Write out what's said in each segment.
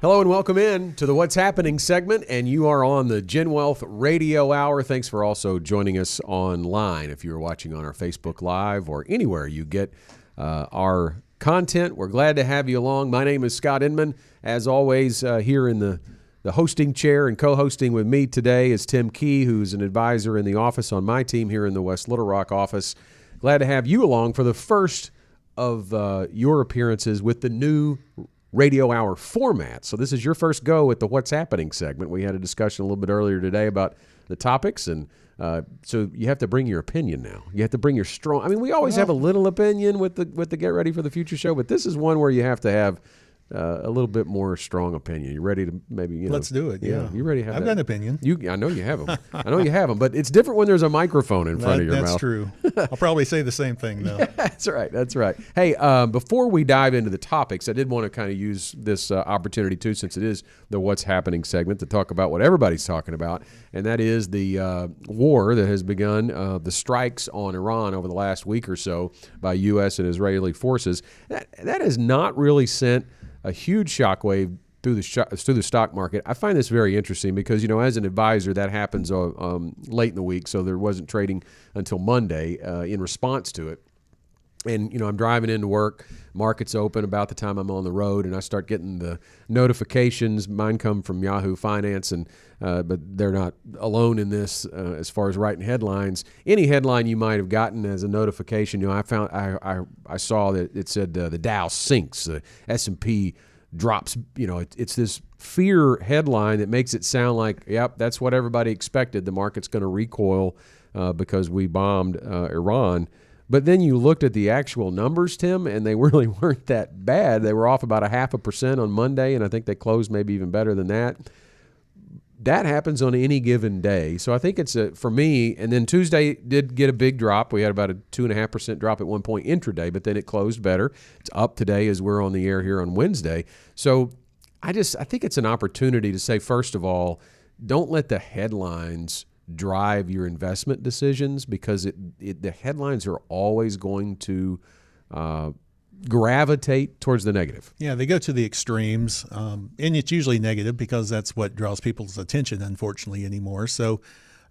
Hello and welcome in to the What's Happening segment, and you are on the GenWealth Radio Hour. Thanks for also joining us online if you're watching on our Facebook Live or anywhere you get our content. We're glad to have you along. My name is Scott Inman. As always, here in the hosting chair and co-hosting with me today is Tim Key, who's an advisor in the office on my team here in the West Little Rock office. Glad to have you along for the first of your appearances with the new radio hour format. So this is your first go at the What's Happening segment. We had a discussion a little bit earlier today about the topics, and so you have to bring your opinion now. You have to bring your strong. I mean, we always have a little opinion with the Get Ready for the Future show, but this is one where you have to have a little bit more strong opinion. You ready to maybe, Let's do it. Yeah. You ready to have I've got an opinion. I know you have them. I know you have them, but it's different when there's a microphone in front of your mouth. That's true. I'll probably say the same thing, though. That's right. That's right. Hey, before we dive into the topics, I did want to kind of use this opportunity, too, since it is the What's Happening segment, to talk about what everybody's talking about, and that is the war that has begun, the strikes on Iran over the last week or so by U.S. and Israeli forces. That has not really sent a huge shockwave through the stock market. I find this very interesting because, as an advisor, that happens late in the week, so there wasn't trading until Monday in response to it. And, I'm driving into work, market's open about the time I'm on the road, and I start getting the notifications. Mine come from Yahoo Finance, and but they're not alone in this as far as writing headlines. Any headline you might have gotten as a notification, I saw that it said the Dow sinks, the S&P drops. It's this fear headline that makes it sound like, yep, that's what everybody expected. The market's going to recoil because we bombed Iran. But then you looked at the actual numbers, Tim, and they really weren't that bad. They were off about 0.5% on Monday, and I think they closed maybe even better than that. That happens on any given day. So I think it's for me, and then Tuesday did get a big drop. We had about a 2.5% drop at one point intraday, but then it closed better. It's up today as we're on the air here on Wednesday. So I think it's an opportunity to say, first of all, don't let the headlines drive your investment decisions, because the headlines are always going to gravitate towards the negative. Yeah, they go to the extremes, and it's usually negative because that's what draws people's attention, unfortunately, anymore. So,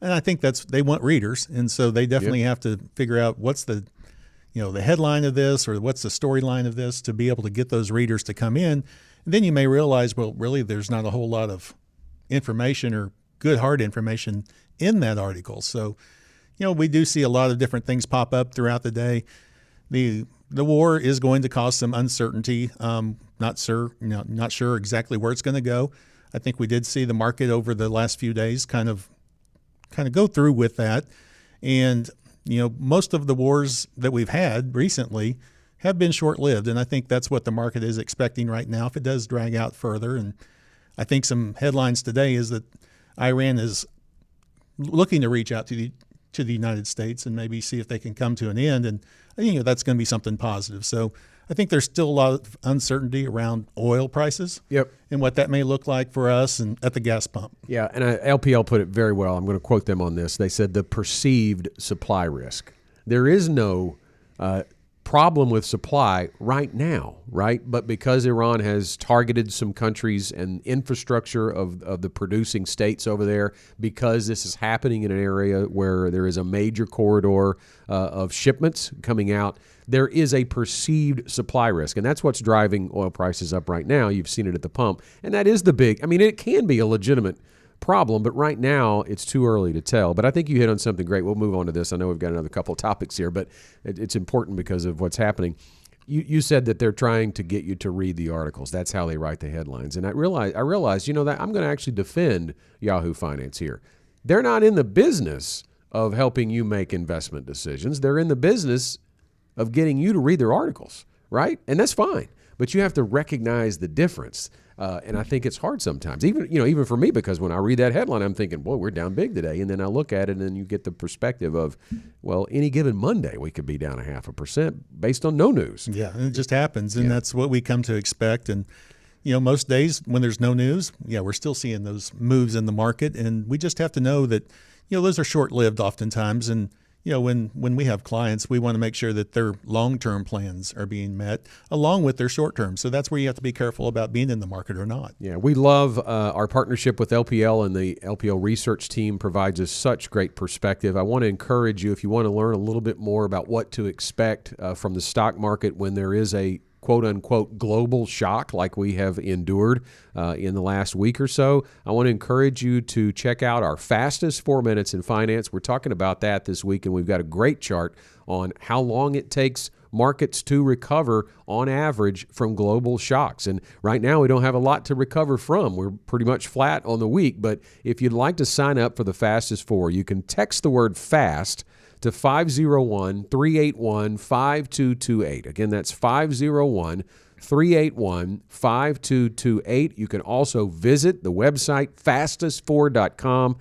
and I think they want readers, and so they definitely have to figure out what's the headline of this, or what's the storyline of this, to be able to get those readers to come in. And then you may realize, well, really, there's not a whole lot of information or good hard information in that article. So, we do see a lot of different things pop up throughout the day. The war is going to cause some uncertainty. Not sure exactly where it's going to go. I think we did see the market over the last few days kind of go through with that. And, most of the wars that we've had recently have been short-lived. And I think that's what the market is expecting right now, if it does drag out further. And I think some headlines today is that Iran is looking to reach out to the United States and maybe see if they can come to an end. And that's going to be something positive. So I think there's still a lot of uncertainty around oil prices. Yep. And what that may look like for us and at the gas pump. Yeah, and LPL put it very well. I'm going to quote them on this. They said the perceived supply risk. There is no problem with supply right now, right? But because Iran has targeted some countries and infrastructure of the producing states over there, because this is happening in an area where there is a major corridor of shipments coming out, there is a perceived supply risk. And that's what's driving oil prices up right now. You've seen it at the pump. And that is it can be a legitimate problem, but right now it's too early to tell. But I think you hit on something great. We'll move on to this. I know we've got another couple of topics here, but it's important because of what's happening. You said that they're trying to get you to read the articles. That's how they write the headlines. And I realized, that I'm going to actually defend Yahoo Finance here. They're not in the business of helping you make investment decisions. They're in the business of getting you to read their articles, right? And that's fine. But you have to recognize the difference. And I think it's hard sometimes, even for me, because when I read that headline, I'm thinking, boy, we're down big today. And then I look at it and then you get the perspective of, well, any given Monday, we could be down 0.5% based on no news. Yeah, and it just happens. And that's what we come to expect. And, most days when there's no news, we're still seeing those moves in the market. And we just have to know that, those are short-lived oftentimes. And, when we have clients, we want to make sure that their long-term plans are being met along with their short-term. So that's where you have to be careful about being in the market or not. Yeah, we love our partnership with LPL, and the LPL research team provides us such great perspective. I want to encourage you, if you want to learn a little bit more about what to expect from the stock market when there is a quote-unquote global shock like we have endured in the last week or so, I want to encourage you to check out our fastest 4 minutes in finance. We're talking about that this week, and we've got a great chart on how long it takes markets to recover on average from global shocks. And right now we don't have a lot to recover from. We're pretty much flat on the week. But if you'd like to sign up for the fastest 4, you can text the word FAST to 501-381-5228. Again, that's 501-381-5228. You can also visit the website fastest4.com.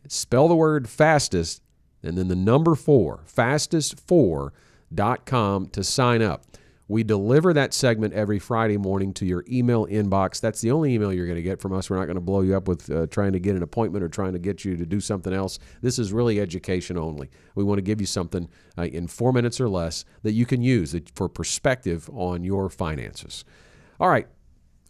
Spell the word fastest and then the number 4, fastest4.com to sign up. We deliver that segment every Friday morning to your email inbox. That's the only email you're going to get from us. We're not going to blow you up with trying to get an appointment or trying to get you to do something else. This is really education only. We want to give you something in 4 minutes or less that you can use for perspective on your finances. All right.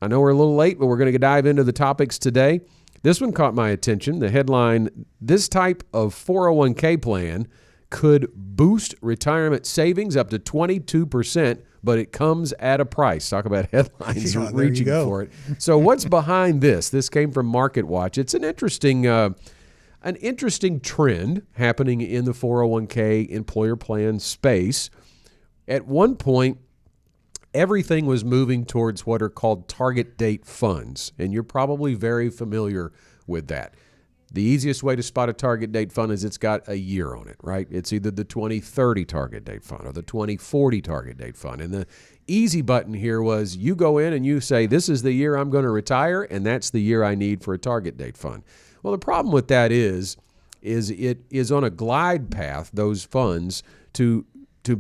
I know we're a little late, but we're going to dive into the topics today. This one caught my attention. The headline, "This type of 401k plan could boost retirement savings up to 22%, but it comes at a price." Talk about headlines reaching for it. So what's behind this? This came from MarketWatch. It's an interesting trend happening in the 401k employer plan space. At one point, everything was moving towards what are called target date funds, and you're probably very familiar with that. The easiest way to spot a target date fund is it's got a year on it, right? It's either the 2030 target date fund or the 2040 target date fund. And the easy button here was you go in and you say, this is the year I'm going to retire, and that's the year I need for a target date fund. Well, the problem with that is it is on a glide path, those funds, to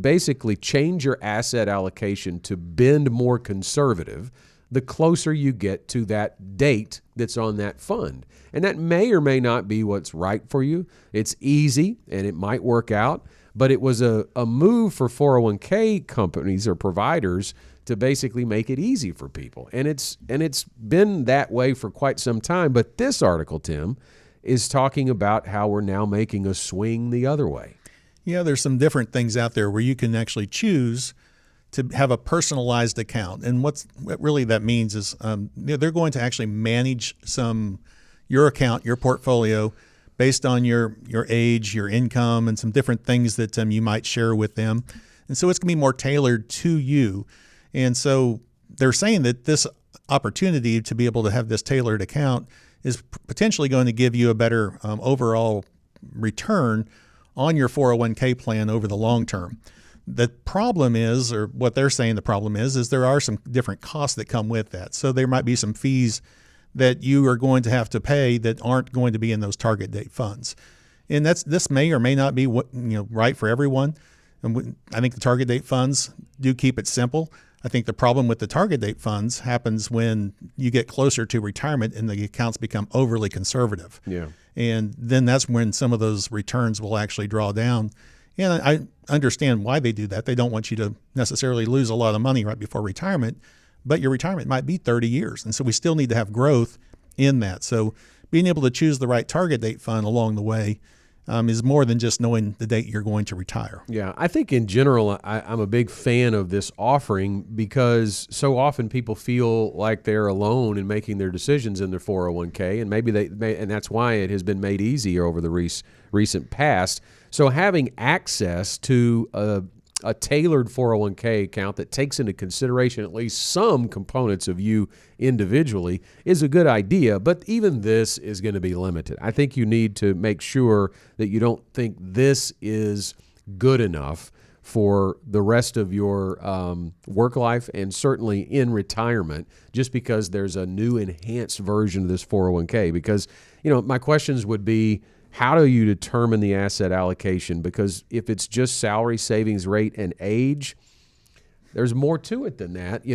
basically change your asset allocation to bend more conservative the closer you get to that date that's on that fund. And that may or may not be what's right for you. It's easy and it might work out, but it was a move for 401k companies or providers to basically make it easy for people. And it's been that way for quite some time. But this article, Tim, is talking about how we're now making a swing the other way. Yeah, there's some different things out there where you can actually choose to have a personalized account. And what really that means is they're going to actually manage your account, your portfolio, based on your age, your income, and some different things that you might share with them. And so it's going to be more tailored to you. And so they're saying that this opportunity to be able to have this tailored account is potentially going to give you a better overall return on your 401k plan over the long term. The problem is, or what they're saying the problem is there are some different costs that come with that. So there might be some fees that you are going to have to pay that aren't going to be in those target date funds. And this may or may not be right for everyone. And I think the target date funds do keep it simple. I think the problem with the target date funds happens when you get closer to retirement and the accounts become overly conservative. Yeah. And then that's when some of those returns will actually draw down. And I understand why they do that. They don't want you to necessarily lose a lot of money right before retirement, but your retirement might be 30 years. And so we still need to have growth in that. So being able to choose the right target date fund along the way is more than just knowing the date you're going to retire. Yeah, I think in general, I'm a big fan of this offering because so often people feel like they're alone in making their decisions in their 401k, and maybe and that's why it has been made easier over the recent past. So having access to a tailored 401k account that takes into consideration at least some components of you individually is a good idea, but even this is going to be limited. I think you need to make sure that you don't think this is good enough for the rest of your work life and certainly in retirement just because there's a new enhanced version of this 401k. Because, my questions would be, how do you determine the asset allocation? Because if it's just salary, savings rate, and age, there's more to it than that.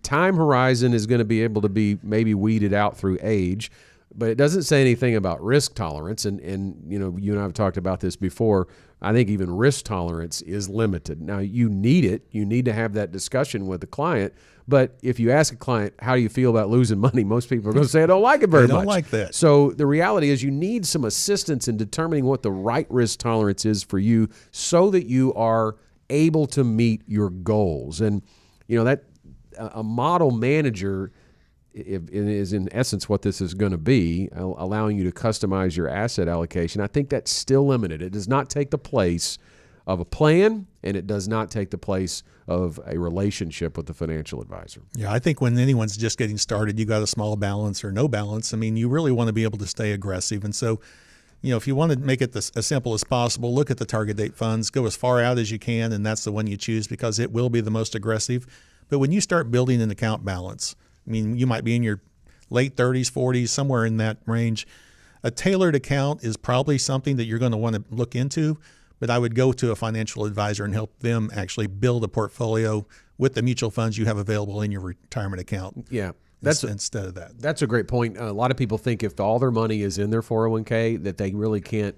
Time horizon is going to be able to be maybe weeded out through age. but it doesn't say anything about risk tolerance. And you know, you and I have talked about this before. I think even risk tolerance is limited. Now, you need it. You need to have that discussion with the client. But if you ask a client, how do you feel about losing money? Most people are going to say, I don't like it very much. They don't like that. So the reality is you need some assistance in determining what the right risk tolerance is for you so that you are able to meet your goals. And, you know, that a model manager is in essence what this is going to be, allowing you to customize your asset allocation. I think that's still limited. It does not take the place of a plan, and it does not take the place of a relationship with the financial advisor. Yeah, I think when anyone's just getting started, you got a small balance or no balance. I mean, you really want to be able to stay aggressive. And so, you know, if you want to make it as simple as possible, look at the target date funds, go as far out as you can, and that's the one you choose because it will be the most aggressive. But when you start building an account balance, I mean, you might be in your late 30s, 40s, somewhere in that range. A tailored account is probably something that you're going to want to look into, but I would go to a financial advisor and help them actually build a portfolio with the mutual funds you have available in your retirement account. Yeah. Instead of that. That's a great point. A lot of people think if all their money is in their 401k that they really can't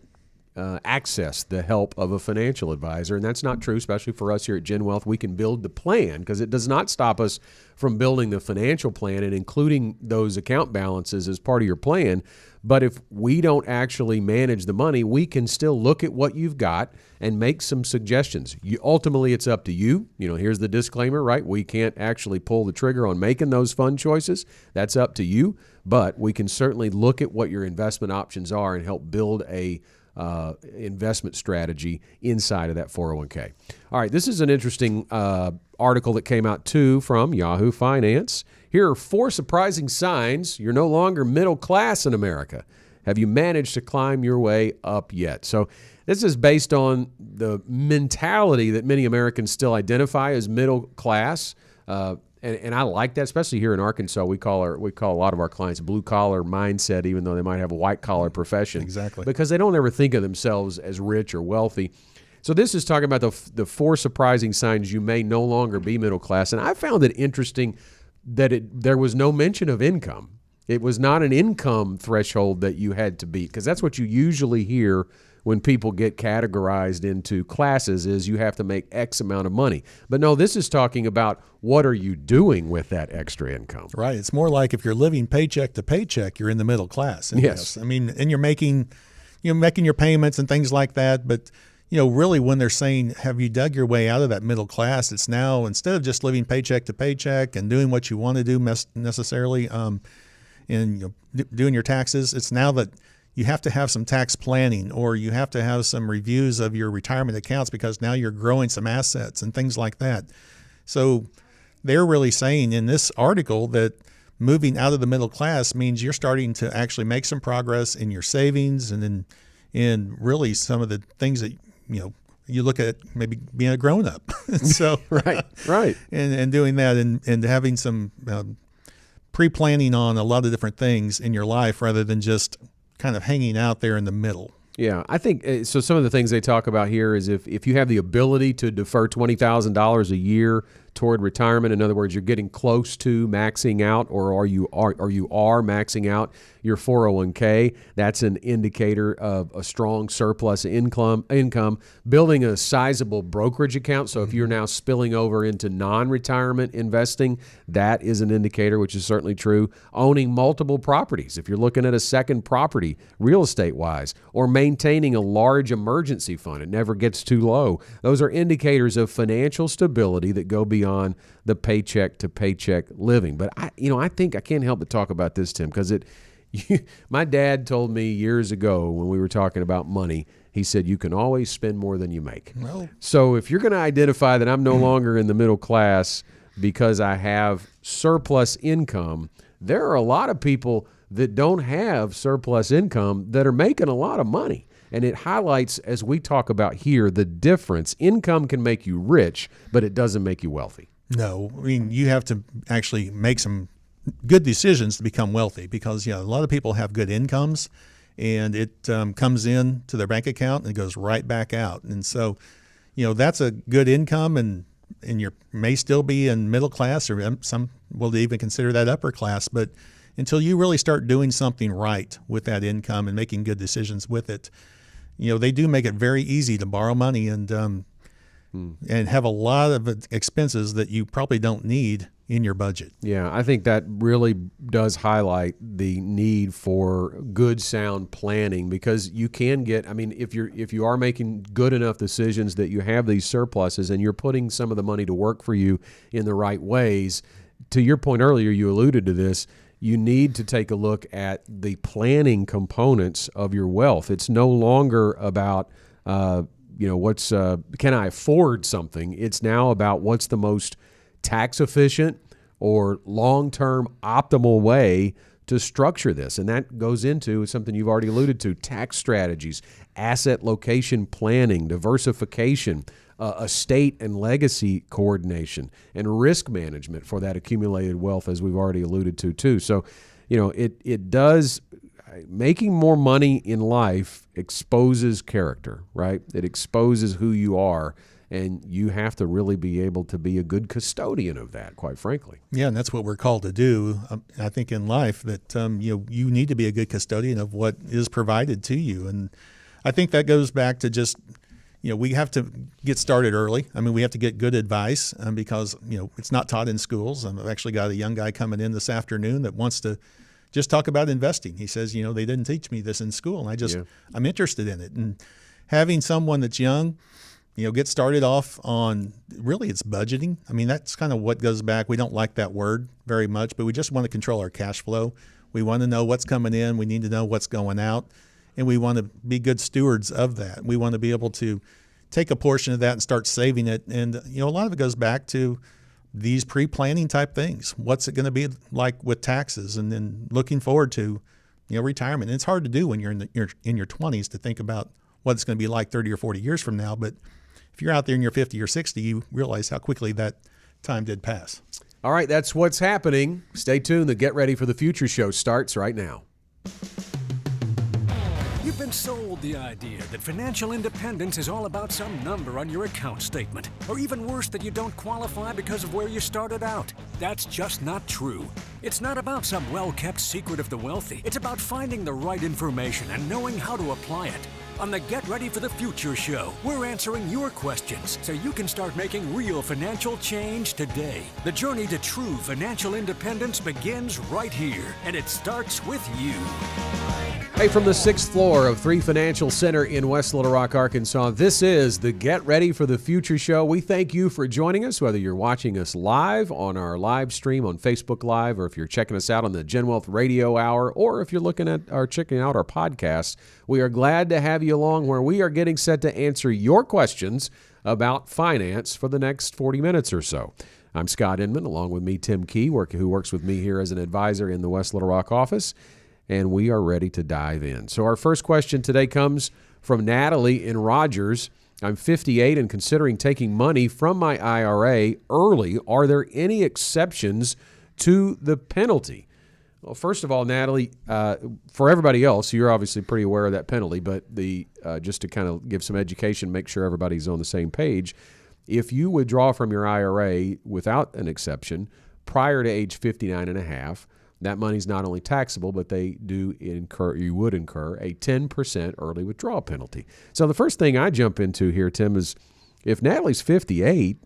access the help of a financial advisor, and that's not true, especially for us here at GenWealth. We can build the plan because it does not stop us from building the financial plan and including those account balances as part of your plan. But if we don't actually manage the money, we can still look at what you've got and make some suggestions. Ultimately, it's up to you. You know, here's the disclaimer, right? We can't actually pull the trigger on making those fund choices. That's up to you. But we can certainly look at what your investment options are and help build a investment strategy inside of that 401k. All right, this is an interesting article that came out too from Yahoo Finance. Here are 4 surprising signs you're no longer middle class in America. Have you managed to climb your way up yet? So this is based on the mentality that many Americans still identify as middle class. And I like that, especially here in Arkansas. We call a lot of our clients blue collar mindset, even though they might have a white collar profession. Exactly. Because they don't ever think of themselves as rich or wealthy. So this is talking about the 4 surprising signs you may no longer be middle class. And I found it interesting that there was no mention of income. It was not an income threshold that you had to beat, because that's what you usually hear when people get categorized into classes is you have to make X amount of money. But no, this is talking about what are you doing with that extra income. Right. It's more like if you're living paycheck to paycheck, you're in the middle class. Yes. I mean, and you're making your payments and things like that. But, you know, really when they're saying, have you dug your way out of that middle class? It's now, instead of just living paycheck to paycheck and doing what you want to do necessarily, and doing your taxes, it's now that you have to have some tax planning, or you have to have some reviews of your retirement accounts because now you're growing some assets and things like that. So they're really saying in this article that moving out of the middle class means you're starting to actually make some progress in your savings and in really some of the things that, you know, you look at maybe being a grown up. So right. And doing that and having some pre-planning on a lot of different things in your life rather than just kind of hanging out there in the middle. Yeah, I think so. Some of the things they talk about here is if you have the ability to defer $20,000 a year toward retirement, in other words, you're getting close to maxing out, or you are maxing out your 401k, that's an indicator of a strong surplus income. Building a sizable brokerage account, so if you're now spilling over into non-retirement investing, that is an indicator, which is certainly true. Owning multiple properties, if you're looking at a second property real estate-wise, or maintaining a large emergency fund, it never gets too low. Those are indicators of financial stability that go beyond the paycheck to paycheck living. But I think I can't help but talk about this, Tim, because my dad told me years ago when we were talking about money, he said, you can always spend more than you make. Well, so if you're going to identify that I'm no longer in the middle class because I have surplus income, there are a lot of people that don't have surplus income that are making a lot of money. And it highlights, as we talk about here, the difference. Income can make you rich, but it doesn't make you wealthy. No, I mean, you have to actually make some good decisions to become wealthy because, a lot of people have good incomes and it comes in to their bank account and it goes right back out. And so, that's a good income and you may still be in middle class, or some will even consider that upper class. But until you really start doing something right with that income and making good decisions with it. They do make it very easy to borrow money and have a lot of expenses that you probably don't need in your budget. Yeah, I think that really does highlight the need for good, sound planning, because you can get, if you are making good enough decisions that you have these surpluses and you're putting some of the money to work for you in the right ways. To your point earlier, you alluded to this, you need to take a look at the planning components of your wealth. It's no longer about what's can I afford something? It's now about what's the most tax efficient or long-term optimal way to structure this. And that goes into something you've already alluded to: tax strategies, asset location planning, diversification, estate and legacy coordination, and risk management for that accumulated wealth, as we've already alluded to too. So, it does. Making more money in life exposes character, right? It exposes who you are, and you have to really be able to be a good custodian of that, quite frankly. Yeah, and that's what we're called to do. I think in life that you need to be a good custodian of what is provided to you, and I think that goes back to just we have to get started early. We have to get good advice because it's not taught in schools. I've actually got a young guy coming in this afternoon that wants to just talk about investing. He says, they didn't teach me this in school, and I'm interested in it. And having someone that's young, get started off on, really it's budgeting. That's kind of what goes back. We don't like that word very much, but we just want to control our cash flow. We want to know what's coming in. We need to know what's going out, and we want to be good stewards of that. We want to be able to take a portion of that and start saving it. And, a lot of it goes back to these pre-planning type things. What's it going to be like with taxes, and then looking forward to, retirement. And it's hard to do when you're in your 20s to think about what it's going to be like 30 or 40 years from now. But if you're out there in your 50 or 60, you realize how quickly that time did pass. All right, that's what's happening. Stay tuned. The Get Ready for the Future show starts right now. You've been sold the idea that financial independence is all about some number on your account statement, or even worse, that you don't qualify because of where you started out. That's just not true. It's not about some well-kept secret of the wealthy. It's about finding the right information and knowing how to apply it. On the Get Ready for the Future show, we're answering your questions so you can start making real financial change today. The journey to true financial independence begins right here, and it starts with you. Hey, from the 6th floor of 3 Financial Center in West Little Rock, Arkansas, this is the Get Ready for the Future show. We thank you for joining us, whether you're watching us live on our live stream on Facebook Live, or if you're checking us out on the GenWealth Radio Hour, or if you're looking at or checking out our podcast. We are glad to have you along, where we are getting set to answer your questions about finance for the next 40 minutes or so. I'm Scott Inman, along with me, Tim Key, who works with me here as an advisor in the West Little Rock office. And we are ready to dive in. So our first question today comes from Natalie in Rogers. I'm 58 and considering taking money from my IRA early. Are there any exceptions to the penalty? Well, first of all, Natalie, for everybody else, you're obviously pretty aware of that penalty, but just to kind of give some education, make sure everybody's on the same page, if you withdraw from your IRA without an exception prior to age 59 and a half, that money's not only taxable, but you would incur a 10% early withdrawal penalty. So the first thing I jump into here, Tim, is if Natalie's 58,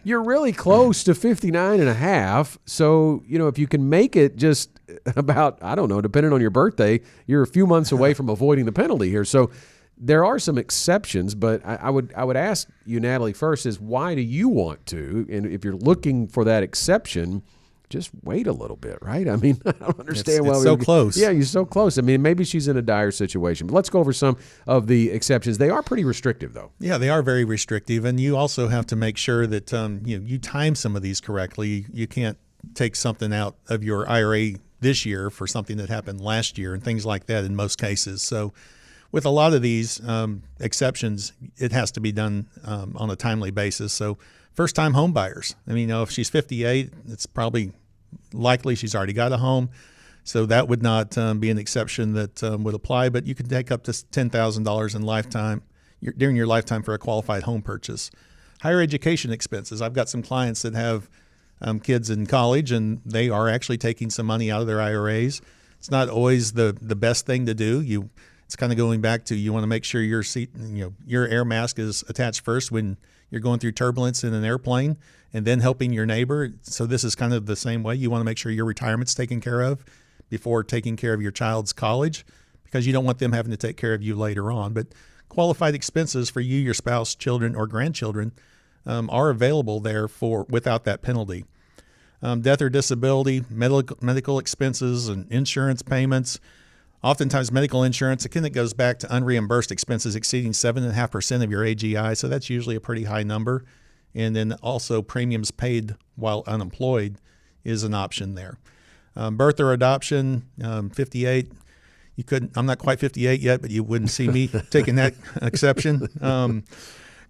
you're really close to 59 and a half. So, if you can make it just about, I don't know, depending on your birthday, you're a few months away from avoiding the penalty here. So there are some exceptions, but I would ask you, Natalie, first is why do you want to? And if you're looking for that exception, just wait a little bit, right? I don't understand why it's so close. Yeah, you're so close. Maybe she's in a dire situation. But let's go over some of the exceptions. They are pretty restrictive, though. Yeah, they are very restrictive, and you also have to make sure that you time some of these correctly. You can't take something out of your IRA this year for something that happened last year and things like that in most cases. So with a lot of these exceptions, it has to be done on a timely basis. So first-time home buyers, if she's 58, it's probably likely she's already got a home. So that would not be an exception that would apply, but you could take up to $10,000 during your lifetime for a qualified home purchase. Higher education expenses. I've got some clients that have kids in college, and they are actually taking some money out of their IRAs. It's not always the best thing to do. It's kind of going back to, you want to make sure your air mask is attached first when you're going through turbulence in an airplane, and then helping your neighbor. So this is kind of the same way. You want to make sure your retirement's taken care of before taking care of your child's college, because you don't want them having to take care of you later on. But qualified expenses for you, your spouse, children, or grandchildren are available there without that penalty. Death or disability, medical expenses, and insurance payments. Oftentimes medical insurance, again, it goes back to unreimbursed expenses exceeding 7.5% of your AGI. So that's usually a pretty high number. And then also premiums paid while unemployed is an option there. Birth or adoption, 58. I'm not quite 58 yet, but you wouldn't see me taking that exception.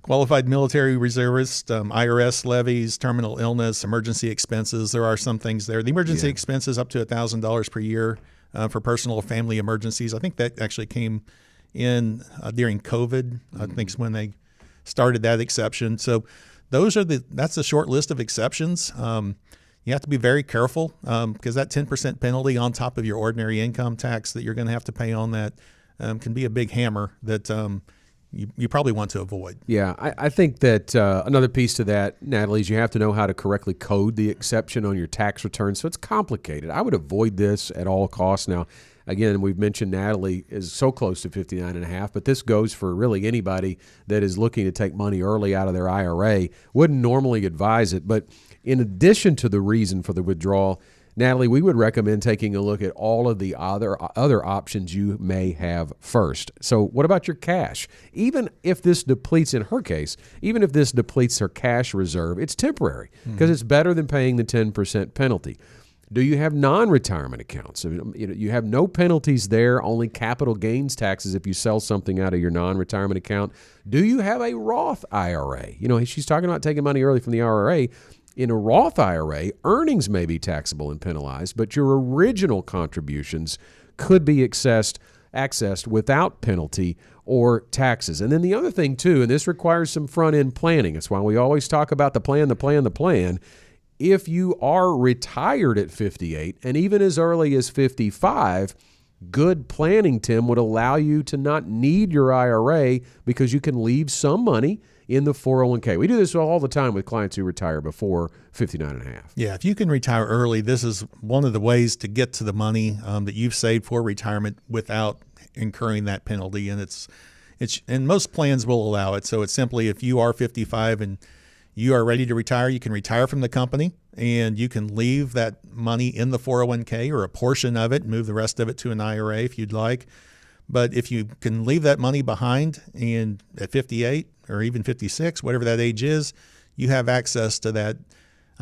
Qualified military reservist, IRS levies, terminal illness, emergency expenses. There are some things there. The emergency expenses up to $1,000 per year for personal or family emergencies. I think that actually came in during COVID. I think is when they started that exception. So that's a short list of exceptions. You have to be very careful because that 10% penalty on top of your ordinary income tax that you're going to have to pay on that can be a big hammer that you probably want to avoid. Yeah, I think that another piece to that, Natalie, is you have to know how to correctly code the exception on your tax return. So it's complicated. I would avoid this at all costs. Now, again, we've mentioned Natalie is so close to 59.5, but this goes for really anybody that is looking to take money early out of their IRA. Wouldn't normally advise it, but in addition to the reason for the withdrawal, Natalie, we would recommend taking a look at all of the other options you may have first. So what about your cash? Even if this depletes, in her case, even if this depletes her cash reserve, it's temporary because it's better than paying the 10% penalty. Do you have non-retirement accounts? You have no penalties there, only capital gains taxes if you sell something out of your non-retirement account. Do you have a Roth IRA? She's talking about taking money early from the IRA. In a Roth IRA, earnings may be taxable and penalized, but your original contributions could be accessed without penalty or taxes. And then the other thing, too, and this requires some front-end planning. That's why we always talk about the plan. If you are retired at 58 and even as early as 55, good planning, Tim, would allow you to not need your IRA because you can leave some money in the 401k. We do this all the time with clients who retire before 59.5. Yeah, if you can retire early, this is one of the ways to get to the money that you've saved for retirement without incurring that penalty. And and most plans will allow it. So it's simply, if you are 55 and you are ready to retire, you can retire from the company and you can leave that money in the 401k or a portion of it and move the rest of it to an IRA if you'd like. But if you can leave that money behind and at 58 or even 56, whatever that age is, you have access to that.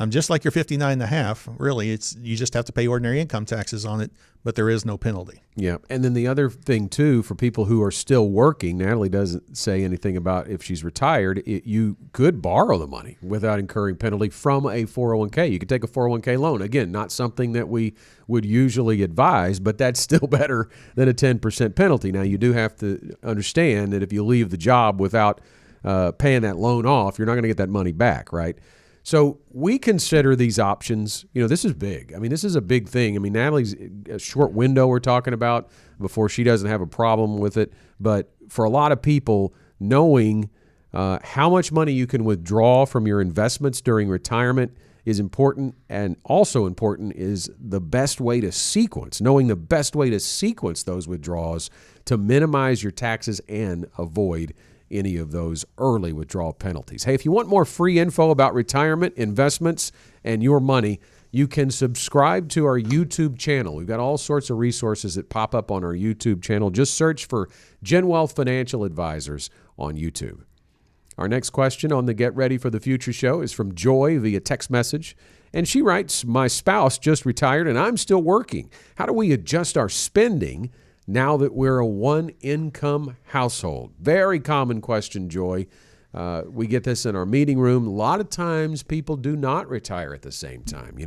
Just like your 59.5, really, you just have to pay ordinary income taxes on it, but there is no penalty. Yeah, and then the other thing, too, for people who are still working, Natalie doesn't say anything about if she's retired, you could borrow the money without incurring penalty from a 401k. You could take a 401k loan. Again, not something that we would usually advise, but that's still better than a 10% penalty. Now, you do have to understand that if you leave the job without paying that loan off, you're not going to get that money back, right? So we consider these options. This is big. This is a big thing. Natalie's a short window we're talking about before she doesn't have a problem with it. But for a lot of people, knowing how much money you can withdraw from your investments during retirement is important. And also important is the best way to sequence, knowing the best way to sequence those withdrawals to minimize your taxes and avoid any of those early withdrawal penalties. Hey, if you want more free info about retirement, investments, and your money, you can subscribe to our YouTube channel. We've got all sorts of resources that pop up on our YouTube channel. Just search for GenWealth Financial Advisors on YouTube. Our next question on the Get Ready for the Future show is from Joy via text message. And she writes, my spouse just retired and I'm still working. How do we adjust our spending now that we're a one-income household? Very common question, Joy. We get this in our meeting room. A lot of times people do not retire at the same time.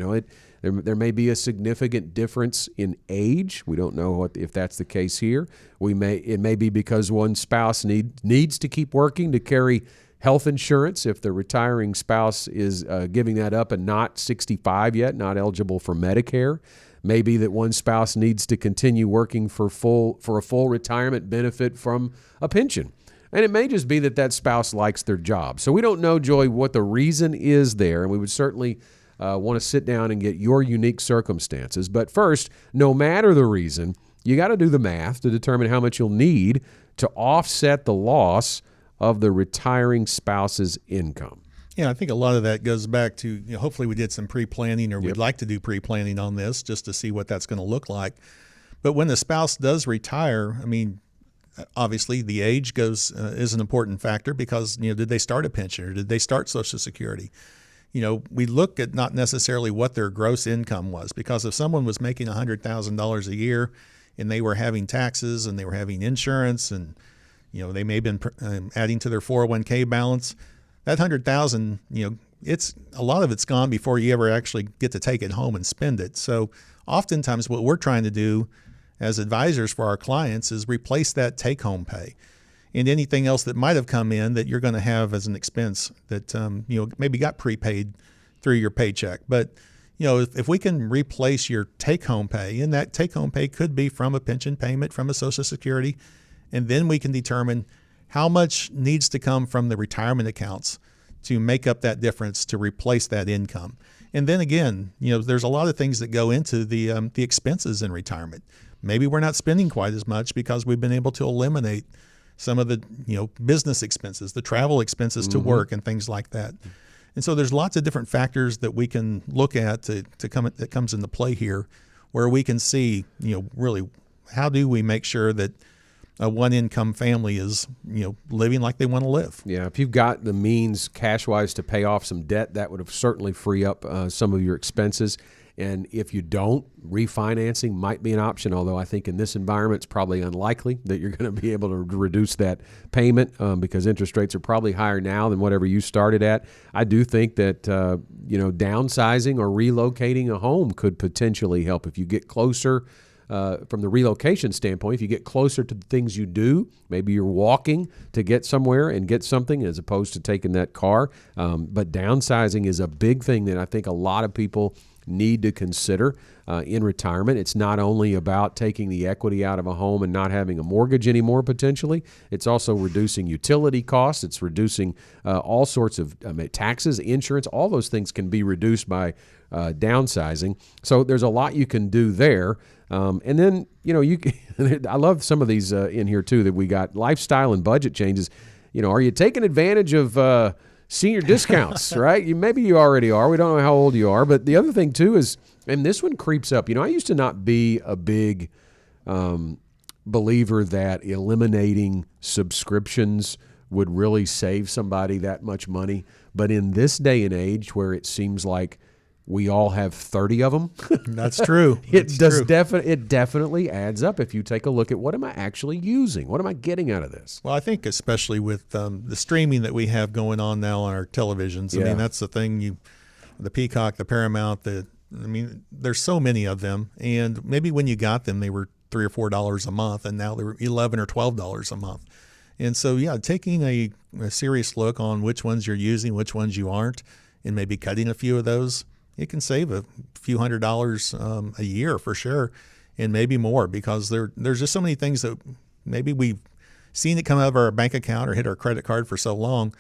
There may be a significant difference in age. We don't know if that's the case here. It may be because one spouse needs to keep working to carry health insurance if the retiring spouse is giving that up and not 65 yet, not eligible for Medicare. Maybe that one spouse needs to continue working for a full retirement benefit from a pension. And it may just be that that spouse likes their job. So we don't know, Joy, what the reason is there, and we would certainly want to sit down and get your unique circumstances. But first, no matter the reason, you got to do the math to determine how much you'll need to offset the loss of the retiring spouse's income. Yeah, I think a lot of that goes back to, hopefully we did some pre-planning, or we'd like to do pre-planning on this just to see what that's going to look like. But when the spouse does retire, I mean, obviously the age is an important factor because, did they start a pension or did they start Social Security? We look at not necessarily what their gross income was, because if someone was making $100,000 a year and they were having taxes and they were having insurance and, they may have been adding to their 401k balance, that $100,000, it's a lot of it's gone before you ever actually get to take it home and spend it. So oftentimes what we're trying to do as advisors for our clients is replace that take-home pay and anything else that might have come in that you're going to have as an expense that maybe got prepaid through your paycheck. But if we can replace your take-home pay, and that take-home pay could be from a pension payment, from a Social Security, and then we can determine how much needs to come from the retirement accounts to make up that difference to replace that income. And then again, there's a lot of things that go into the expenses in retirement. Maybe we're not spending quite as much because we've been able to eliminate some of the business expenses, the travel expenses to work and things like that. And so there's lots of different factors that we can look at that comes into play here, where we can see really how do we make sure that a one-income family is, living like they want to live. Yeah, if you've got the means cash-wise to pay off some debt, that would have certainly free up some of your expenses. And if you don't, refinancing might be an option, although I think in this environment it's probably unlikely that you're going to be able to reduce that payment because interest rates are probably higher now than whatever you started at. I do think that downsizing or relocating a home could potentially help if you get closer. From the relocation standpoint, if you get closer to the things you do, maybe you're walking to get somewhere and get something as opposed to taking that car. But downsizing is a big thing that I think a lot of people need to consider in retirement. It's not only about taking the equity out of a home and not having a mortgage anymore potentially. It's also reducing utility costs. It's reducing all sorts of taxes, insurance. All those things can be reduced by downsizing. So there's a lot you can do there. And then, you can, I love some of these in here too that we got lifestyle and budget changes. Are you taking advantage of senior discounts, right? Maybe you already are. We don't know how old you are. But the other thing too is, and this one creeps up, I used to not be a big believer that eliminating subscriptions would really save somebody that much money. But in this day and age where it seems like we all have 30 of them. That's true. It definitely adds up if you take a look at what am I actually using? What am I getting out of this? Well, I think especially with the streaming that we have going on now on our televisions. I mean, that's the thing. The Peacock, the Paramount. There's so many of them, and maybe when you got them, they were $3 or $4 a month, and now they're $11 or $12 a month. And so, taking a serious look on which ones you're using, which ones you aren't, and maybe cutting a few of those. It can save a few $100s a year for sure, and maybe more, because there's just so many things that maybe we've seen it come out of our bank account or hit our credit card for so long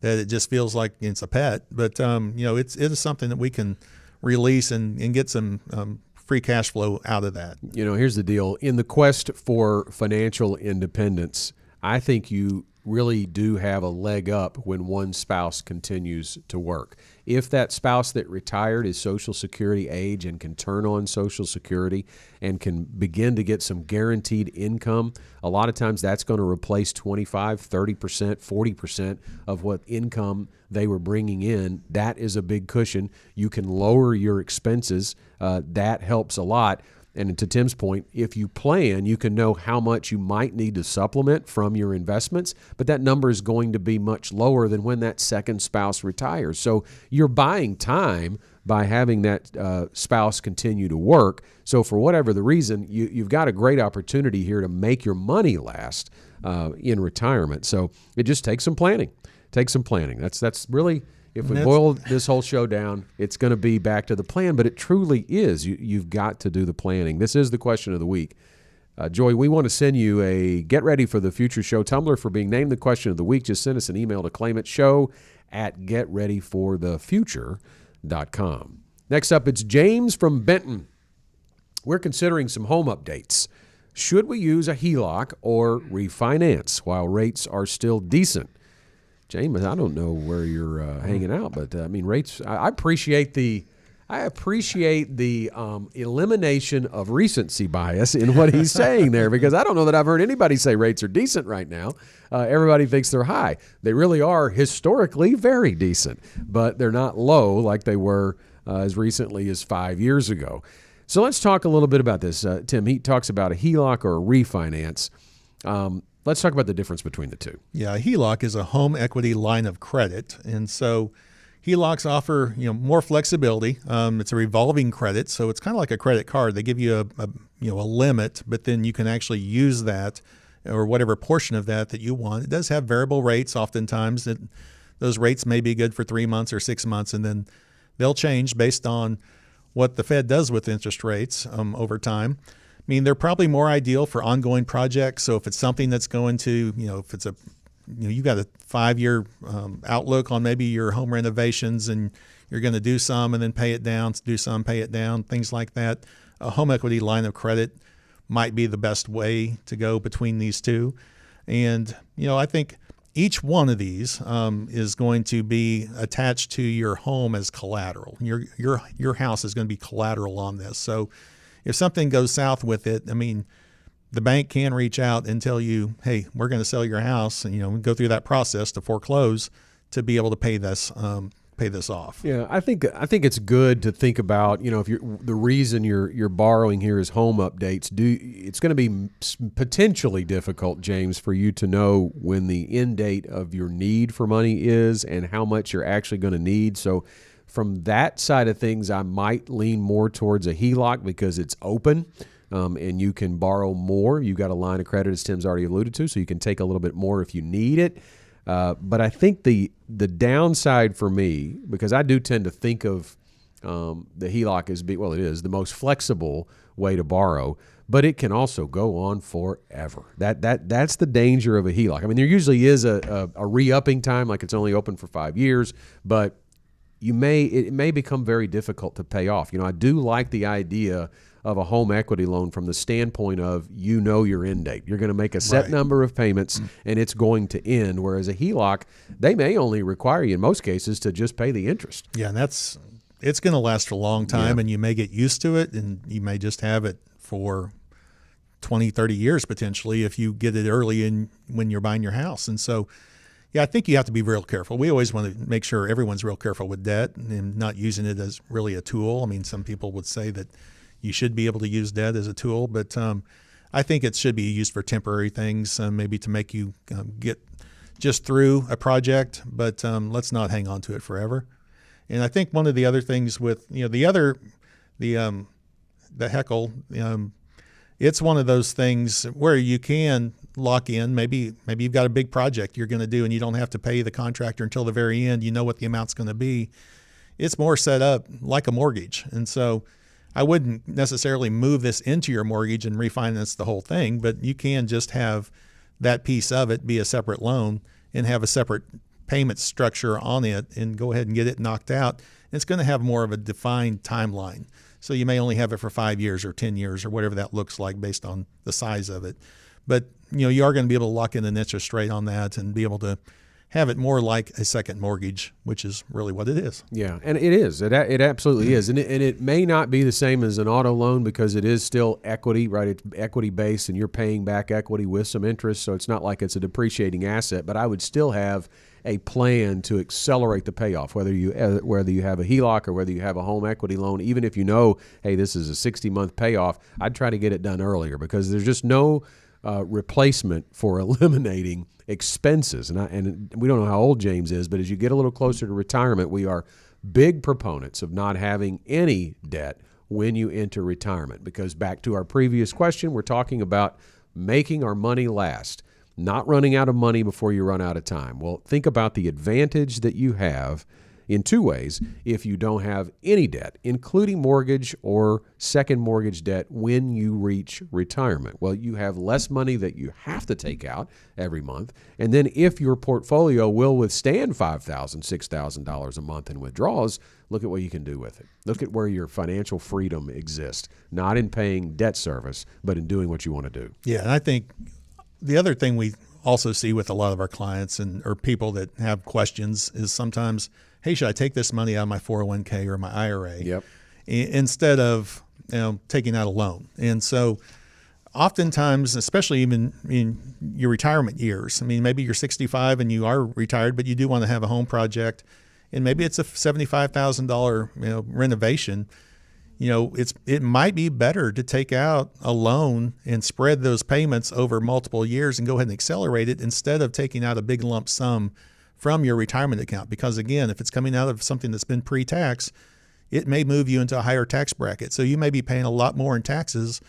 that it just feels like it's a pet. But it is something that we can release and get some free cash flow out of that. Here's the deal. In the quest for financial independence, I think you really do have a leg up when one spouse continues to work. If that spouse that retired is Social Security age and can turn on Social Security and can begin to get some guaranteed income, a lot of times that's going to replace 25, 30%, 40% of what income they were bringing in. That is a big cushion. You can lower your expenses. That helps a lot. And to Tim's point, if you plan, you can know how much you might need to supplement from your investments, but that number is going to be much lower than when that second spouse retires. So you're buying time by having that spouse continue to work. So for whatever the reason, you've got a great opportunity here to make your money last in retirement. So it just takes some planning. take some planning. That's really, if we boil this whole show down, it's going to be back to the plan, but it truly is. You've got to do the planning. This is the question of the week. Joy, we want to send you a Get Ready for the Future Show tumbler for being named the question of the week. Just send us an email to claim it, show@getreadyforthefuture.com. Next up, it's James from Benton. We're considering some home updates. Should we use a HELOC or refinance while rates are still decent? James, I don't know where you're hanging out, but I mean, rates. I appreciate the elimination of recency bias in what he's saying there, because I don't know that I've heard anybody say rates are decent right now. Everybody thinks they're high. They really are historically very decent, but they're not low like they were as recently as 5 years ago. So let's talk a little bit about this. Tim, he talks about a HELOC or a refinance. Let's talk about the difference between the two. Yeah, a HELOC is a home equity line of credit, and so HELOCs offer more flexibility. It's a revolving credit, so it's kind of like a credit card. They give you a limit, but then you can actually use that or whatever portion of that you want. It does have variable rates. Oftentimes, those rates may be good for 3 months or 6 months, and then they'll change based on what the Fed does with interest rates over time. I mean, they're probably more ideal for ongoing projects. So if it's something that's going to, if it's you've got a 5-year outlook on maybe your home renovations, and you're going to do some and then pay it down, do some, pay it down, things like that. A home equity line of credit might be the best way to go between these two. And, I think each one of these is going to be attached to your home as collateral. Your house is going to be collateral on this. So if something goes south with it, I mean, the bank can reach out and tell you, hey, we're going to sell your house, and go through that process to foreclose to be able to pay this off. Yeah, I think it's good to think about, if the reason you're borrowing here is home updates. It's going to be potentially difficult, James, for you to know when the end date of your need for money is and how much you're actually going to need. So from that side of things, I might lean more towards a HELOC because it's open. And you can borrow more. You got a line of credit, as Tim's already alluded to, so you can take a little bit more if you need it. But I think the downside for me, because I do tend to think of the HELOC as it is the most flexible way to borrow, but it can also go on forever. That's the danger of a HELOC. I mean, there usually is a re-upping time, like it's only open for 5 years, but it may become very difficult to pay off. I do like the idea of a home equity loan from the standpoint of your end date. You're going to make a set number of payments and it's going to end, whereas a HELOC, they may only require you in most cases to just pay the interest. Yeah, and it's going to last for a long time, and you may get used to it, and you may just have it for 20, 30 years potentially if you get it early when you're buying your house. And so, I think you have to be real careful. We always want to make sure everyone's real careful with debt and not using it as really a tool. I mean, some people would say that you should be able to use debt as a tool, but I think it should be used for temporary things, maybe to make you get just through a project, but let's not hang on to it forever. And I think one of the other things with, the HECL, it's one of those things where you can lock in. Maybe you've got a big project you're going to do and you don't have to pay the contractor until the very end. You know what the amount's going to be. It's more set up like a mortgage. And so I wouldn't necessarily move this into your mortgage and refinance the whole thing, but you can just have that piece of it be a separate loan and have a separate payment structure on it and go ahead and get it knocked out. And it's going to have more of a defined timeline. So you may only have it for 5 years or 10 years or whatever that looks like based on the size of it. But you are going to be able to lock in an interest rate on that and be able to have it more like a second mortgage, which is really what it is. Yeah, and it is. It absolutely is. And it may not be the same as an auto loan because it is still equity, right? It's equity based and you're paying back equity with some interest. So it's not like it's a depreciating asset, but I would still have a plan to accelerate the payoff, whether you have a HELOC or whether you have a home equity loan. Even if hey, this is a 60-month payoff, I'd try to get it done earlier because there's just no replacement for eliminating expenses. And we don't know how old James is, but as you get a little closer to retirement, we are big proponents of not having any debt when you enter retirement, because back to our previous question, we're talking about making our money last. not running out of money before you run out of time. Well, think about the advantage that you have in two ways if you don't have any debt, including mortgage or second mortgage debt when you reach retirement. Well, you have less money that you have to take out every month. And then if your portfolio will withstand $5,000, $6,000 a month in withdrawals, look at what you can do with it. Look at where your financial freedom exists, not in paying debt service, but in doing what you want to do. Yeah, and I think the other thing we also see with a lot of our clients or people that have questions is sometimes, hey, should I take this money out of my 401k or my IRA instead of taking out a loan? And so oftentimes, especially even in your retirement years, I mean, maybe you're 65 and you are retired, but you do want to have a home project, and maybe it's a $75,000 renovation. It might be better to take out a loan and spread those payments over multiple years and go ahead and accelerate it instead of taking out a big lump sum from your retirement account. Because again, if it's coming out of something that's been pre-tax, it may move you into a higher tax bracket. So you may be paying a lot more in taxes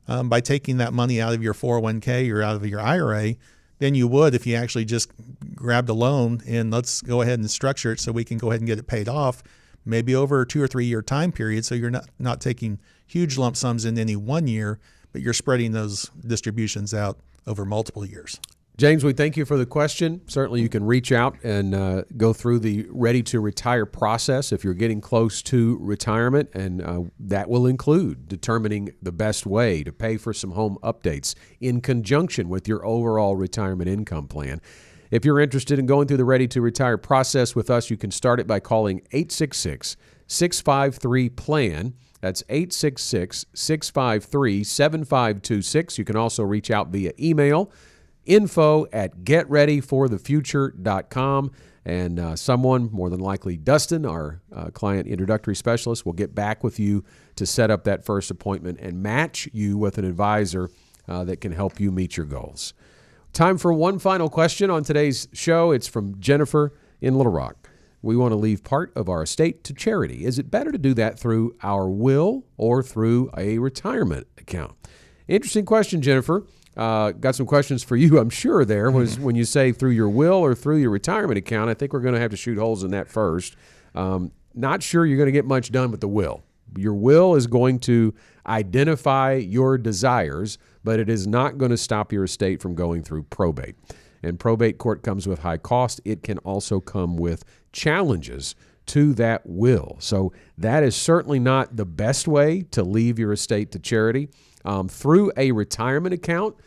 by taking that money out of your 401k or out of your IRA than you would if you actually just grabbed a loan and let's go ahead and structure it so we can go ahead and get it paid off, maybe over a 2 or 3 year time period. So you're not taking huge lump sums in any one year, but you're spreading those distributions out over multiple years. James, we thank you for the question. Certainly you can reach out and go through the Ready to Retire process if you're getting close to retirement, and that will include determining the best way to pay for some home updates in conjunction with your overall retirement income plan. If you're interested in going through the Ready to Retire process with us, you can start it by calling 866-653-PLAN. That's 866-653-7526. You can also reach out via email, info@getreadyforthefuture.com, and someone, more than likely Dustin, our client introductory specialist, will get back with you to set up that first appointment and match you with an advisor that can help you meet your goals. Time for one final question on today's show. It's from Jennifer in Little Rock. We want to leave part of our estate to charity. Is it better to do that through our will or through a retirement account? Interesting question, Jennifer. Got some questions for you, I'm sure, there was when you say through your will or through your retirement account. I think we're going to have to shoot holes in that first. Not sure you're going to get much done with the will. Your will is going to identify your desires, but it is not going to stop your estate from going through probate. And probate court comes with high cost. It can also come with challenges to that will. So that is certainly not the best way to leave your estate to charity. Through a retirement account,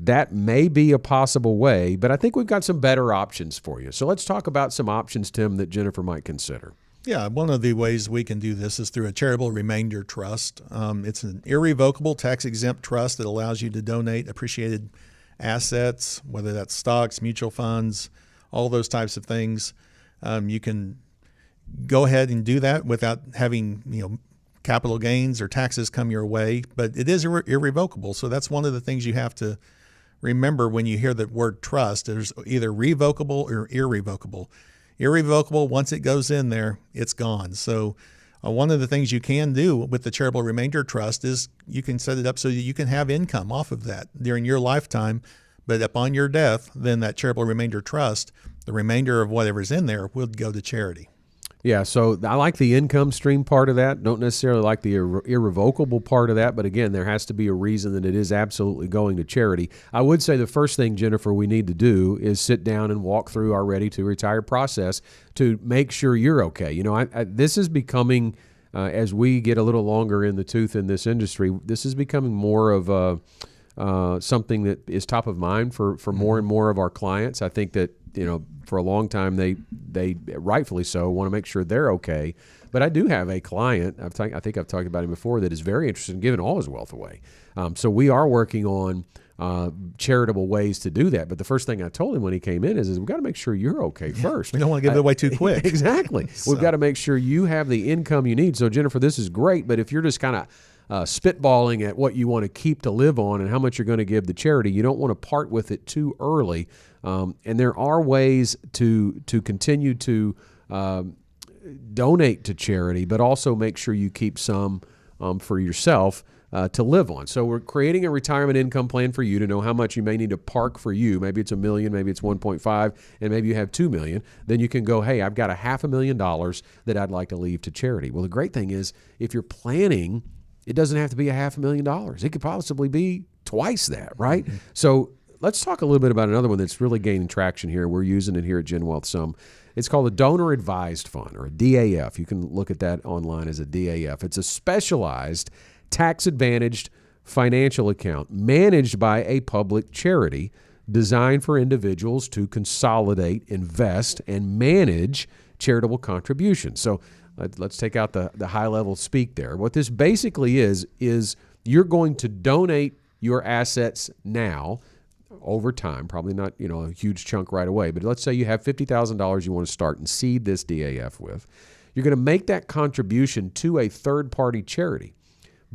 that may be a possible way, but I think we've got some better options for you. So let's talk about some options, Tim, that Jennifer might consider. Yeah, one of the ways we can do this is through a charitable remainder trust. It's an irrevocable tax-exempt trust that allows you to donate appreciated assets, whether that's stocks, mutual funds, all those types of things. You can go ahead and do that without having, capital gains or taxes come your way, but it is irrevocable. So that's one of the things you have to remember when you hear the word trust. There's either revocable or irrevocable. Irrevocable, once it goes in there, it's gone. So one of the things you can do with the charitable remainder trust is you can set it up so that you can have income off of that during your lifetime, but upon your death, then that charitable remainder trust, the remainder of whatever's in there, will go to charity. Yeah, so I like the income stream part of that. Don't necessarily like the irrevocable part of that, but again, there has to be a reason that it is absolutely going to charity. I would say the first thing, Jennifer, we need to do is sit down and walk through our Ready to Retire process to make sure you're okay. This is becoming, as we get a little longer in the tooth in this industry, this is becoming more of something that is top of mind for more and more of our clients. I think that for a long time, they rightfully so want to make sure they're okay. But I do have a client, I think I've talked about him before, that is very interested in giving all his wealth away. So we are working on charitable ways to do that. But the first thing I told him when he came in is we've got to make sure you're okay first. We don't want to give it away too quick. Exactly. We've got to make sure you have the income you need. So Jennifer, this is great, but if you're just kind of spitballing at what you want to keep to live on and how much you're going to give the charity, you don't want to part with it too early. And there are ways to continue to donate to charity, but also make sure you keep some for yourself to live on. So we're creating a retirement income plan for you to know how much you may need to park for you. Maybe it's $1 million, maybe it's 1.5, and maybe you have $2 million. Then you can go, hey, I've got $500,000 that I'd like to leave to charity. Well, the great thing is if you're planning, it doesn't have to be $500,000. It could possibly be twice that, right? Mm-hmm. So let's talk a little bit about another one that's really gaining traction here. We're using it here at GenWealth some. It's called a donor advised fund, or a DAF. You can look at that online as a DAF. It's a specialized tax-advantaged financial account managed by a public charity designed for individuals to consolidate, invest, and manage charitable contributions. So let's take out the high-level speak there. What this basically is you're going to donate your assets now over time, probably not a huge chunk right away, but let's say you have $50,000 you want to start and seed this DAF with. You're going to make that contribution to a third-party charity.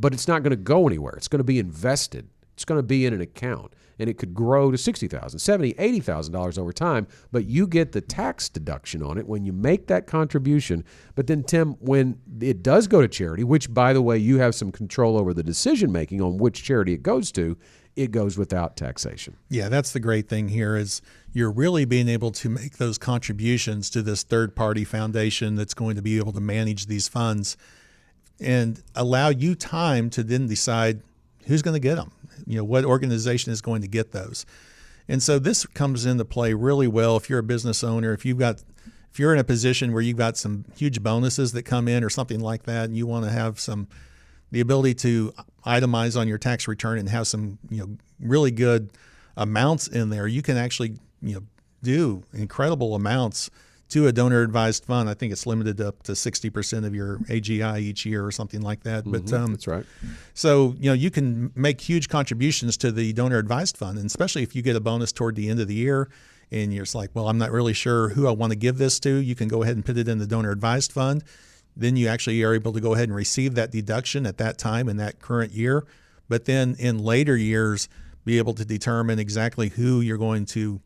But it's not going to go anywhere. It's going to be invested. It's going to be in an account, and it could grow to $60,000, $70,000, $80,000 over time, but you get the tax deduction on it when you make that contribution. But then, Tim, when it does go to charity, which, by the way, you have some control over the decision-making on which charity it goes to, it goes without taxation. Yeah, that's the great thing here is you're really being able to make those contributions to this third-party foundation that's going to be able to manage these funds and allow you time to then decide who's going to get them, what organization is going to get those. And so this comes into play really well if you're a business owner, if you're in a position where you've got some huge bonuses that come in or something like that, and you want to have the ability to itemize on your tax return and have some, really good amounts in there, you can actually, do incredible amounts to a donor advised fund. I think it's limited up to 60% of your AGI each year or something like that. Mm-hmm. But that's right. So, you can make huge contributions to the donor advised fund, and especially if you get a bonus toward the end of the year and you're just like, well, I'm not really sure who I want to give this to. You can go ahead and put it in the donor advised fund. Then you actually are able to go ahead and receive that deduction at that time in that current year. But then in later years, be able to determine exactly who you're going to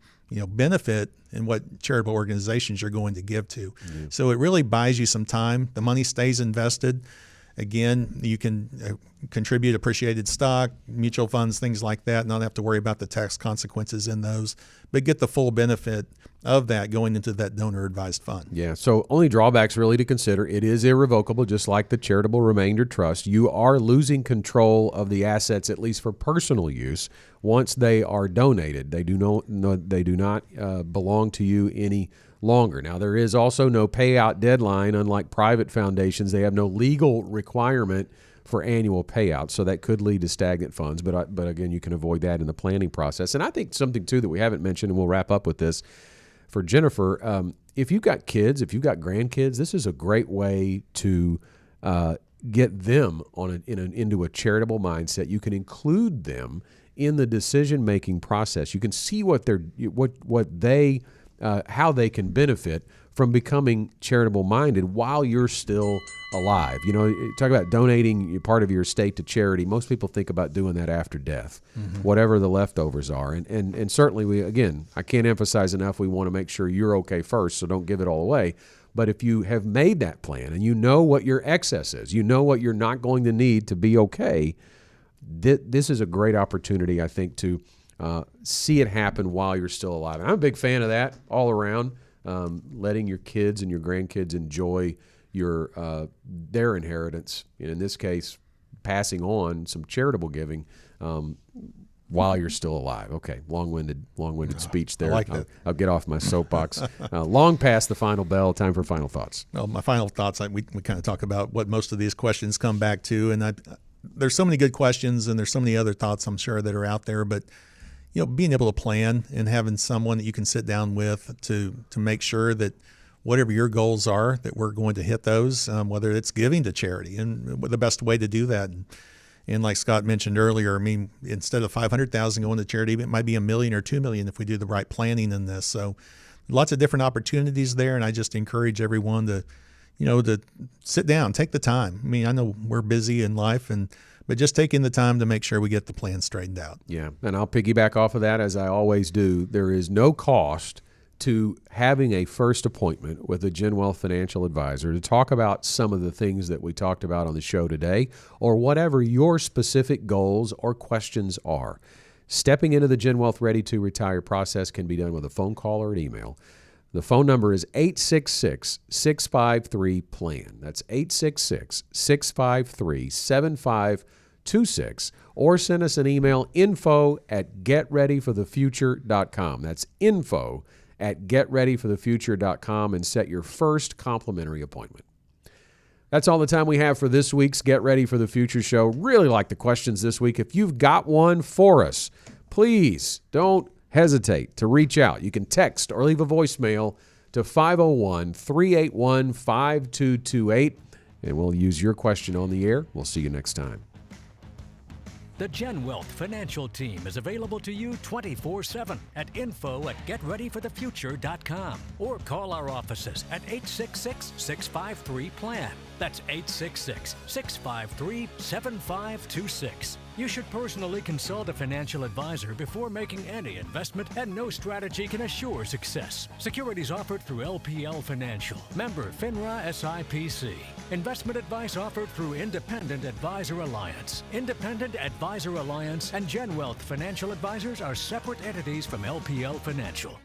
benefit and what charitable organizations you're going to give to. Mm-hmm. So it really buys you some time. The money stays invested. Again, you can contribute appreciated stock, mutual funds, things like that, not have to worry about the tax consequences in those, but get the full benefit of that going into that donor advised fund. Yeah, so only drawbacks really to consider. It is irrevocable, just like the charitable remainder trust. You are losing control of the assets, at least for personal use, once they are donated. They do not belong to you any longer. Now, there is also no payout deadline. Unlike private foundations, they have no legal requirement for annual payouts, so that could lead to stagnant funds. But again, you can avoid that in the planning process. And I think something, too, that we haven't mentioned, and we'll wrap up with this, for Jennifer, if you've got kids, if you've got grandkids, this is a great way to get them into a charitable mindset. You can include them in the decision-making process. You can see how they can benefit from becoming charitable minded while you're still alive. Talk about donating part of your estate to charity. Most people think about doing that after death, whatever the leftovers are. And certainly I can't emphasize enough, we want to make sure you're okay first, so don't give it all away. But if you have made that plan and you know what your excess is, you know what you're not going to need to be okay, this is a great opportunity, I think, to see it happen while you're still alive. And I'm a big fan of that all around, letting your kids and your grandkids enjoy their inheritance. And in this case, passing on some charitable giving while you're still alive. Okay, long-winded speech there. I like that. I'll get off my soapbox. Long past the final bell. Time for final thoughts. Well, my final thoughts, we kind of talk about what most of these questions come back to. And there's so many good questions and there's so many other thoughts I'm sure that are out there. But being able to plan and having someone that you can sit down with to make sure that whatever your goals are, that we're going to hit those, whether it's giving to charity and the best way to do that. And like Scott mentioned earlier, instead of $500,000 going to charity, it might be $1 million or $2 million if we do the right planning in this. So lots of different opportunities there. And I just encourage everyone to sit down, take the time. I know we're busy in life, but just taking the time to make sure we get the plan straightened out. Yeah, and I'll piggyback off of that as I always do. There is no cost to having a first appointment with a GenWealth financial advisor to talk about some of the things that we talked about on the show today, or whatever your specific goals or questions are. Stepping into the GenWealth Ready to Retire process can be done with a phone call or an email. The phone number is 866-653-PLAN. That's 866-653-7526. Or send us an email, info@getreadyforthefuture.com. That's info@getreadyforthefuture.com, and set your first complimentary appointment. That's all the time we have for this week's Get Ready for the Future show. Really like the questions this week. If you've got one for us, please don't hesitate to reach out. You can text or leave a voicemail to 501-381-5228, and we'll use your question on the air. We'll see you next time. The GenWealth financial team is available to you 24/7 at info@getreadyforthefuture.com, or call our offices at 866-653-PLAN. That's 866-653-7526. You should personally consult a financial advisor before making any investment, and no strategy can assure success. Securities offered through LPL Financial, member FINRA SIPC. Investment advice offered through Independent Advisor Alliance. Independent Advisor Alliance and GenWealth Financial Advisors are separate entities from LPL Financial.